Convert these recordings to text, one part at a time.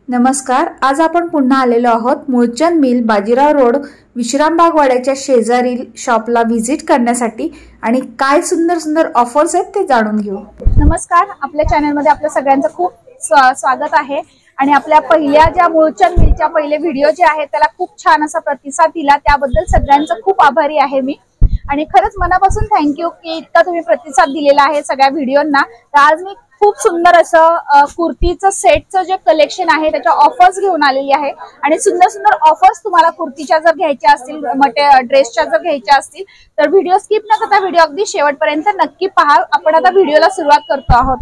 नमस्कार. आज आपण पुन्हा आलेलो आहोत मूळचंद मिल, बाजीराव रोड, विश्रामबाग वाड्याच्या शेजारील शॉपला व्हिजिट करण्यासाठी आणि काय सुंदर सुंदर ऑफर्स आहेत ते जाणून घेऊ. नमस्कार. आपल्या चॅनलमध्ये आपल्या सगळ्यांचं खूप स्वागत आहे आणि आपल्या पहिल्या ज्या मूळचंद मिलच्या पहिले व्हिडिओ जे आहेत त्याला खूप छान असा प्रतिसाद दिला, त्याबद्दल सगळ्यांचं खूप आभारी आहे मी. आणि खरंच मनापासून थँक्यू की इतका तुम्ही प्रतिसाद दिलेला आहे सगळ्या व्हिडिओंना. तर आज मी खूप सुंदर असं कुर्तीचं सेटचं जे कलेक्शन आहे त्याच्या ऑफर्स घेऊन आलेली आहे आणि सुंदर सुंदर ऑफर्स तुम्हाला कुर्तीच्या जर घ्यायच्या असतील, ड्रेसच्या जर घ्यायच्या असतील तर व्हिडिओ स्किप न करता व्हिडिओ अगदी शेवटपर्यंत नक्की पहा. आपण आता व्हिडिओला सुरुवात करतो आहोत.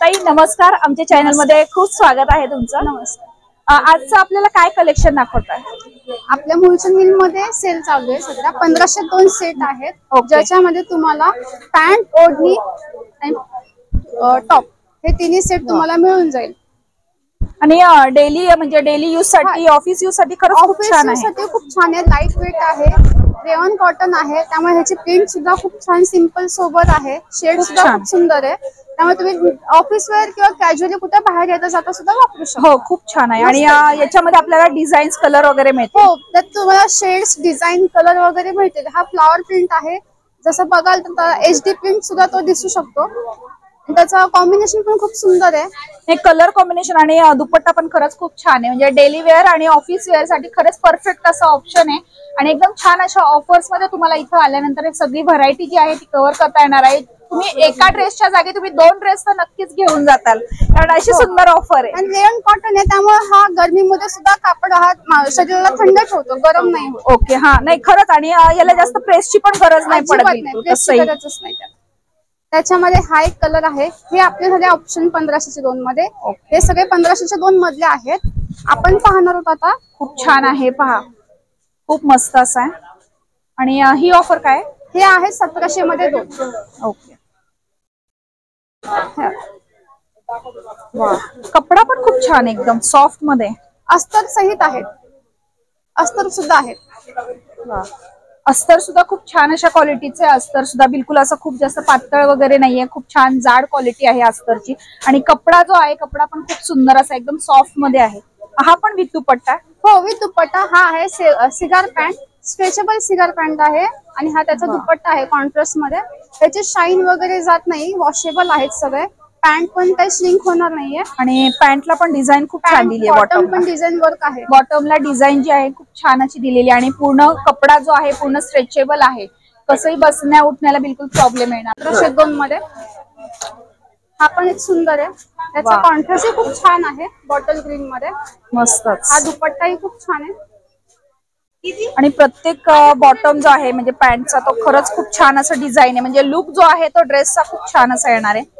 ताई नमस्कार, आमच्या चॅनलमध्ये खूप स्वागत आहे तुमचं. नमस्कार. आजचं आपल्याला काय कलेक्शन दाखवताय? आपल्या मूळचंद मिल मध्ये सेल चालू आहे. सध्या 1502 सेट आहेत, ज्याच्यामध्ये तुम्हाला पॅन्ट, ओढणी आणि टॉप हे तिन्ही सेट तुम्हाला मिळून जाईल. आणि डेली म्हणजे डेली यूज साठी, ऑफिस यूज साठी खरंच खूप छान आहे. खूप छान आहे. लाईट वेट आहे, रेयॉन कॉटन आहे, त्यामुळे ह्याची प्रिंट सुद्धा खूप छान सिंपल सोबत आहे. शेड सुद्धा खूप सुंदर आहे, त्यामुळे तुम्ही ऑफिस वेअर किंवा कॅज्युअली कुठे बाहेर येता जाता सुद्धा वापरू शकता. हो, खूप छान आहे. आणि याच्यामध्ये आपल्याला डिझाईन्स, कलर वगैरे मिळतील. हो, त्यात तुम्हाला शेड्स, डिझाईन, कलर वगैरे मिळतील. हा फ्लॉवर प्रिंट आहे, जसं बघाल तर HD प्रिंट सुद्धा तो दिसू शकतो. त्याचा कॉम्बिनेशन पण खूप सुंदर आहे. हे कलर कॉम्बिनेशन आणि दुपट्टा पण खरंच खूप छान आहे. म्हणजे डेली वेअर आणि ऑफिस वेअर साठी खरंच परफेक्ट असा ऑप्शन आहे. आणि एकदम छान अशा ऑफर्स मध्ये तुम्हाला इथं आल्यानंतर सगळी व्हरायटी जी आहे ती कव्हर करता येणार आहे. तुम्ही एका ड्रेसच्या जागी तुम्ही 2 ड्रेस तर नक्कीच घेऊन जाताल, कारण अशी सुंदर ऑफर आहे. आणि रेयॉन कॉटन आहे, त्यामुळे हा गरमीमध्ये सुद्धा कापड हा शरीराला थंड ठेवतो, गरम नाही होत. ओके, हा नाही खरंच. आणि याला जास्त प्रेसची पण गरज नाही पडत. त्याच्यामध्ये हा एक कलर आहे, हे आपले झाले ऑप्शन 1502 मध्ये. हे सगळे 1502 मधले आहेत. आपण पाहणार आहोत आता. खूप छान आहे, पहा, खूप मस्त असं आहे. आणि ही ऑफर काय? हे आहे 1700 मध्ये 2. ओके. वा, कपडा पण खूप छान, एकदम सॉफ्ट मध्ये. अस्तर सहित आहेत, अस्तर सुद्धा आहेत. अस्तर सुद्धा खूप छान अशा क्वालिटीचे. अस्तर सुद्धा बिलकुल असं खूप जास्त पातळ वगैरे नाहीये, खूप छान जाड क्वालिटी आहे अस्तरची. आणि कपडा जो आहे, कपडा पण खूप सुंदर असा एकदम सॉफ्ट मध्ये आहे. हा पण विथ दुपट्टा? हो, विथ दुपट्टा. हा आहे cigar pant, stretchable cigar pant आहे. आणि हा त्याचा दुपट्टा आहे कॉन्ट्रास्ट मध्ये. त्याचे शाईन वगैरे जात नाही, वॉशेबल आहेत सगळे. पॅन्ट पण काही श्रिंक होणार नाहीये. आणि पॅन्टला पण डिझाईन खूप छान दिली आहे. बॉटम पण डिझाईन वर्क आहे. बॉटमला डिझाईन जी आहे खूप छान अशी दिलेली आहे. आणि पूर्ण कपडा जो आहे पूर्ण स्ट्रेचेबल आहे, कसंही बसण्या उठण्याला बिलकुल प्रॉब्लेम येणार. 1502 मध्ये हा पण एक सुंदर आहे. त्याचा कॉन्ट्रास्ट खूप छान आहे, बॉटल ग्रीन मध्ये. मस्तच. हा दुपट्टाही खूप छान आहे. आणि प्रत्येक बॉटम जो आहे म्हणजे पॅन्टचा, तो खरंच खूप छान असं डिझाईन आहे. म्हणजे लुक जो आहे तो ड्रेसचा खूप छान असा येणार आहे.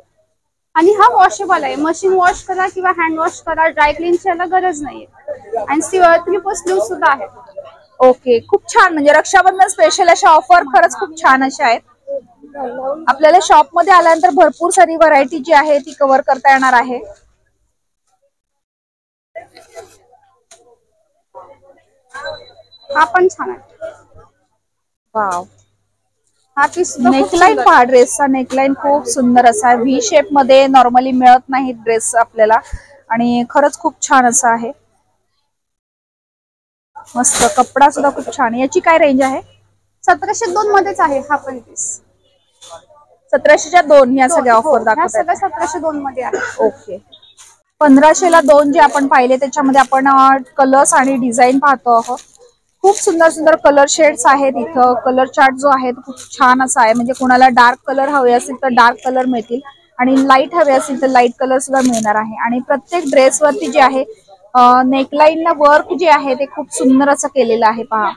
आणि हा वॉशेबल आहे, मशीन वॉश करा किंवा हँड वॉश करा, ड्राय क्लीनची याला गरज नाहीये. आणि 3/4 स्लीव्ह सुद्धा आहे. ओके, खूप छान. म्हणजे रक्षाबंधन स्पेशल अशा ऑफर खरंच खूप छान अशा आहेत. आपल्याला शॉप मध्ये आल्यानंतर भरपूर सारी व्हरायटी जी आहे ती कव्हर करता येणार आहे. हा पण छान आहे. वाव. हा पीस नेकलाईन पहा, ड्रेसचा नेकलाईन खूप सुंदर असा आहे. व्ही शेप मध्ये नॉर्मली मिळत नाही ड्रेस आपल्याला, आणि खरंच खूप छान असं आहे. मस्त. कपडा सुद्धा खूप छान. याची काय रेंज आहे? 1702 मध्येच आहे हा पण पीस. 1700च्या 2 ह्या सगळ्या ऑफर दाखवतात. 1702 मध्ये आहे. ओके. 1500ला 2 जे आपण पाहिले त्याच्यामध्ये आपण कलर्स आणि डिझाईन पाहतो आहोत. खूप सुंदर सुंदर कलर शेड्स आहेत इथं. कलर चार्ट जो आहे तो खूप छान असा आहे. म्हणजे कोणाला डार्क कलर हवे असेल तर डार्क कलर मिळतील, आणि लाईट हवे असेल तर लाईट कलर सुद्धा मिळणार आहे. आणि प्रत्येक ड्रेस वरती जे आहे नेकलाईनला वर्क जे आहे ते खूप सुंदर असं केलेलं आहे, पहा.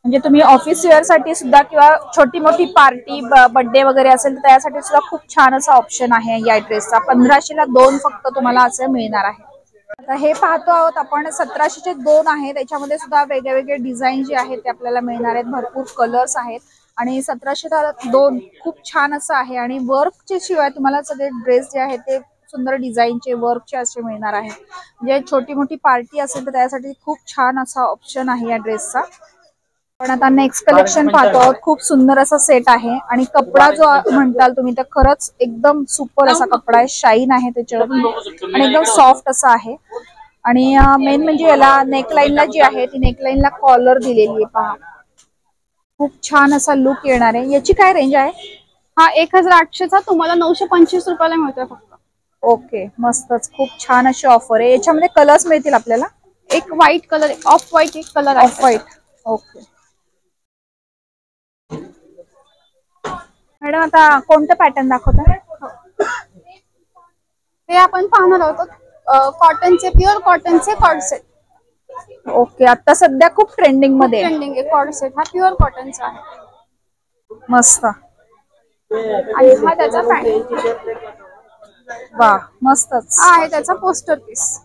म्हणजे तुम्ही ऑफिस वेअर साठी सुद्धा किंवा छोटी मोठी पार्टी, बर्थडे वगैरे असेल तर त्यासाठी सुद्धा खूप छान असा ऑप्शन आहे या ड्रेसचा. 1500ला 2 फक्त तुम्हाला असं मिळणार आहे. आता हे पाहतो आहोत आपण, 1700चे 2 आहे. त्याच्यामध्ये सुद्धा वेगळे डिझाईन जे आहेत ते आपल्याला मिळणार आहेत. भरपूर कलर्स आहेत. आणि 1700ला 2 खूप छान असं आहे. आणि वर्कच्या शिवाय तुम्हाला सगळे ड्रेस जे आहेत ते सुंदर डिझाईनचे, वर्कचे असे मिळणार आहे. म्हणजे छोटी मोठी पार्टी असेल तर त्यासाठी खूप छान असा ऑप्शन आहे या ड्रेसचा. पण आता नेक्स्ट कलेक्शन पाहतो आहोत. खूप सुंदर असा सेट आहे. आणि कपडा जो म्हणताल तुम्ही तर खरंच एकदम सुपर असा कपडा आहे. शाईन आहे त्याच्यावर आणि एकदम सॉफ्ट असा आहे. आणि मेन म्हणजे याला नेकलाईनला जी आहे ती नेकलाईनला कॉलर दिलेली आहे पहा. खूप छान असा लुक येणार आहे. याची काय रेंज आहे? हा 1800चा तुम्हाला 925 रुपयाला मिळतोय फक्त. ओके, मस्तच. खूप छान अशी ऑफर आहे. याच्यामध्ये कलर्स मिळतील आपल्याला. एक व्हाईट कलर, ऑफ व्हाईट एक कलर आहे. Off white. ओके मॅडम, आता कोणतं पॅटर्न दाखवता? हे आपण पाहणार आहोत कॉटनचे, प्युअर कॉटनचे कॉर्ड सेट. ओके, आता सध्या खूप ट्रेंडिंग मध्ये ट्रेंडिंग आहे कॉर्ड सेट. हा प्युअर कॉटनचा आहे. मस्त. आणि हा त्याचा पॅन्ट. वा, मस्तच. हा आहे त्याचा पोस्टर पीस.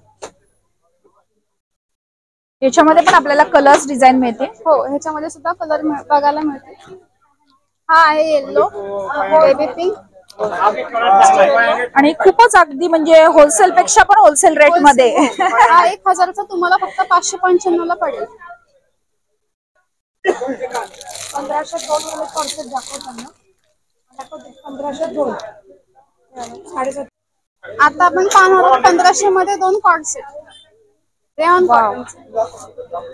याच्यामध्ये पण आपल्याला कलर्स डिझाईन मिळते. हो, ह्याच्यामध्ये सुद्धा कलर बघायला मिळते. हा आहे येलो, बेबी पिंक. आणि खूपच अगदी म्हणजे होलसेल पेक्षा पण होलसेल रेट मध्ये. हा 1000चा तुम्हाला फक्त 595 ला पडेल. 1502 कॉन्सेप्ट दाखवताना 1502. आता आपण पाहणार आहोत 1500 मध्ये 2 कॉर्ड सेट. रेयॉन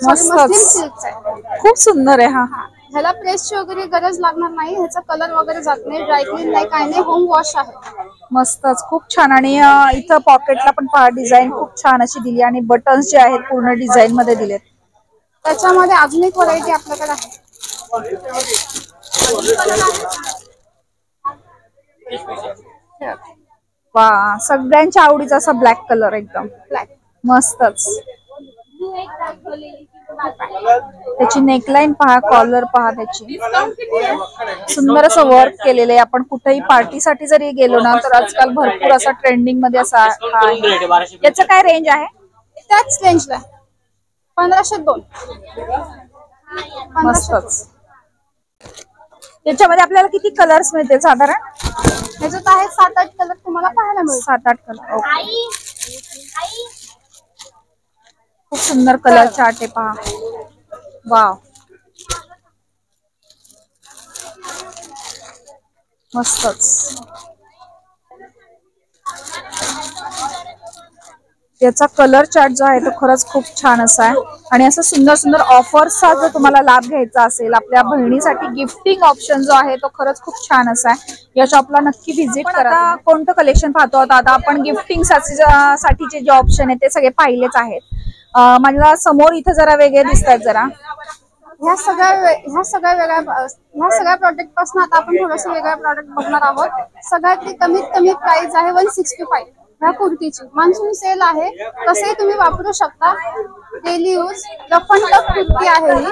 मस्तच. खूप सुंदर आहे. हा ह्याला प्रेसची वगैरे गरज लागणार नाही. ह्याचा कलर वगैरे जात नाही, ड्रायक्लीन नाही, काय नाही, होम वॉश आहे. मस्तच, खूप छान. आणि इथं पॉकेटला पण पहा डिझाईन खूप छान अशी दिली आणि बटन्स जे आहेत पूर्ण डिझाईन मध्ये दिलेत. त्याच्यामध्ये अजून एक व्हरायटी आपल्याकडे आहे. वा, सगळ्यांच्या आवडीचा असा ब्लॅक कलर एकदम ब्लॅक. मस्तच. त्याची नेकलाईन पहा, कॉलर पहा, त्याची सुंदर असं वर्क केलेलं आहे. आपण कुठेही पार्टीसाठी जरी गेलो ना तर आजकाल भरपूर असा ट्रेंडिंग मध्ये असा आहे. याचं काय रेंज आहे? त्याच रेंजला 1502. मस्तच. त्याच्यामध्ये आपल्याला किती कलर्स मिळतील साधारण? ह्याच्यात आहे 7-8 कलर तुम्हाला पाहायला मिळतील. 7-8 कलर. ओके, खूप सुंदर कलर चार्ट आहे पहा. वाव, मस्तच. याचा कलर चार्ट जो आहे तो खरंच खूप छान असा आहे. आणि असं सुंदर सुंदर ऑफर्सचा जर तुम्हाला लाभ घ्यायचा असेल, आपल्या बहिणीसाठी गिफ्टिंग ऑप्शन जो आहे तो खरंच खूप छान असा आहे. या शॉपला नक्की व्हिजिट करा. आता कोणतं कलेक्शन पाहतो आता आपण गिफ्टिंग साठीचे जे ऑप्शन आहे ते सगळे पाहिलेच आहेत. मला समोर इथं जरा वेगळे दिसत आहेत जरा. ह्या सगळ्या प्रोडक्ट पासून आता आपण थोडंसं वेगळ्या प्रोडक्ट बघणार आहोत. सगळ्यात कमीत कमी प्राइस आहे 165 ह्या कुर्तीची. मान्सून सेल आहे, कसंही तुम्ही वापरू शकता. Daily use rough and tough kurti आहे ही.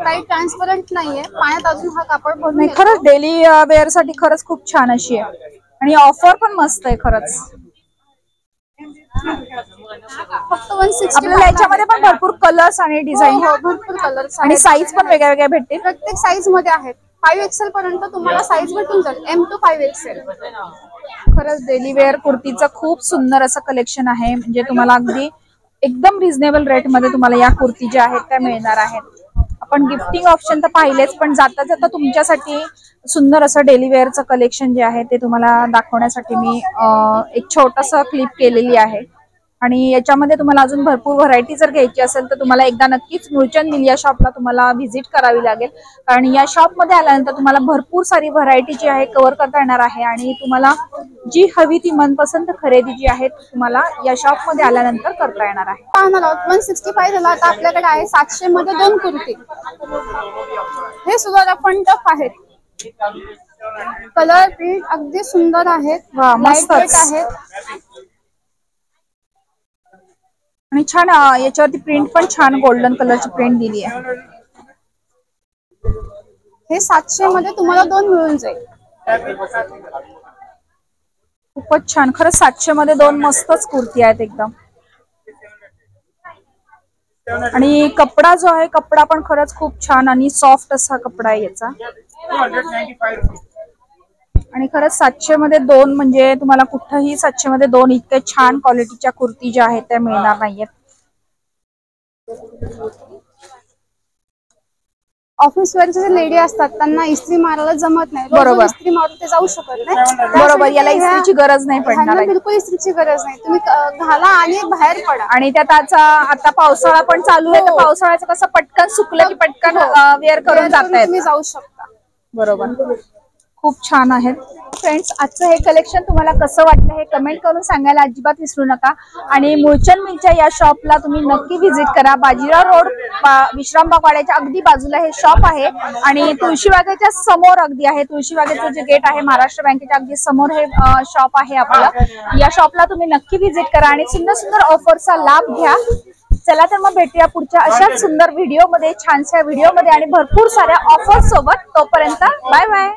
काही ट्रान्सपरंट नाहीये, पाण्यात अजून हा कापड भरून नाही. खरंच डेली वेअर साठी खरंच खूप छान अशी आहे. आणि ऑफर पण मस्त आहे खरंच. फक्त 160. आपल्याला याच्यामध्ये पण भरपूर कलर्स आणि डिझाईन, भरपूर कलर्स आणि साईज पण वेगळ्या वेगळ्या भेटतील. प्रत्येक साईज मध्ये आहेत. 5XL पर्यंत तुम्हाला साईज भेटून जाईल, M to 5XL. खरंच डेली वेअर कुर्तीचं खूप सुंदर असं कलेक्शन आहे. म्हणजे तुम्हाला अगदी एकदम रिझनेबल रेट मध्ये तुम्हाला या कुर्ती ज्या आहेत त्या मिळणार आहेत. आपण गिफ्टिंग ऑप्शन तर पाहिलेच, पण जाता जाता तुमच्यासाठी सुंदर असं डेली वेअरचं कलेक्शन जे आहे ते तुम्हाला दाखवण्यासाठी मी एक छोटंसं क्लिप केलेली आहे. आणि याच्यामध्ये तुम्हाला अजून भरपूर व्हरायटी जर घ्यायची असेल तर तुम्हाला एकदा नक्कीच मुळचंद मिल या शॉपला तुम्हाला व्हिजिट करावी लागेल. कारण या शॉपमध्ये आल्यानंतर तुम्हाला भरपूर सारी व्हरायटी जी आहे कव्हर करता येणार आहे. आणि तुम्हाला जी हवी ती मनपसंत खरेदी जी आहे तुम्हाला या शॉपमध्ये आल्यानंतर करता येणार आहे. पाहणार आहोत 165 झाला. आता आपल्याकडे आहे 700 मध्ये 2 कुर्ती. हे सुद्धा रफ अँड टफ आहेत. कलर प्रिंट अगदी सुंदर आहेत, लाईट वेट आहेत. आणि छान याच्यावरती प्रिंट पण छान गोल्डन कलरची प्रिंट दिली आहे. हे 700 मध्ये तुम्हाला 2 मिळून जाईल. खूपच छान. खरंच 700 मध्ये 2 मस्तच कुर्ती आहेत एकदम. आणि कपडा जो आहे कपडा पण खरंच खूप छान आणि सॉफ्ट असा कपडा आहे याचा. आणि खरंच 700 मध्ये 2 म्हणजे तुम्हाला कुठेही 700 मध्ये 2 इतके छान क्वालिटीच्या कुर्ती ज्या आहेत त्या मिळणार नाहीयेत. ऑफिस वेअरचे जे लेडी असतात त्यांना इस्त्री मारायला जमत नाही, बरोबर. इस्त्री मारून ते जाऊ शकत नाही, बरोबर. याला इस्त्रीची गरज नाही पडणार, बिलकुल इस्त्रीची गरज नाही, तुम्ही घाला आणि बाहेर पडा. आणि त्यात आता पावसाळा पण चालू आहे, तर पावसाळ्याचं कसं पटकन सुकलं की पटकन वेअर करून जाता तुम्ही जाऊ शकता. बरोबर. खूप छान आहेत फ्रेंड्स. आजचं हे कलेक्शन तुम्हाला कसं वाटलं हे कमेंट करून सांगायला अजिबात विसरू नका. आणि मुळचंद मिलच्या या शॉपला तुम्ही नक्की व्हिजिट करा. बाजीराव रोड विश्रामबाग वाड्याच्या अगदी बाजूला हे शॉप आहे आणि तुळशीबागेच्या समोर अगदी आहे. तुळशीबागेचं जे गेट आहे महाराष्ट्र बँकेच्या अगदी समोर हे शॉप आहे आपलं. या शॉपला तुम्ही नक्की व्हिजिट करा आणि सुंदर सुंदर ऑफरचा लाभ घ्या. चला तर मग भेटूया पुढच्या अशाच सुंदर व्हिडिओमध्ये, छानशा व्हिडिओमध्ये आणि भरपूर साऱ्या ऑफर सोबत. तोपर्यंत बाय बाय.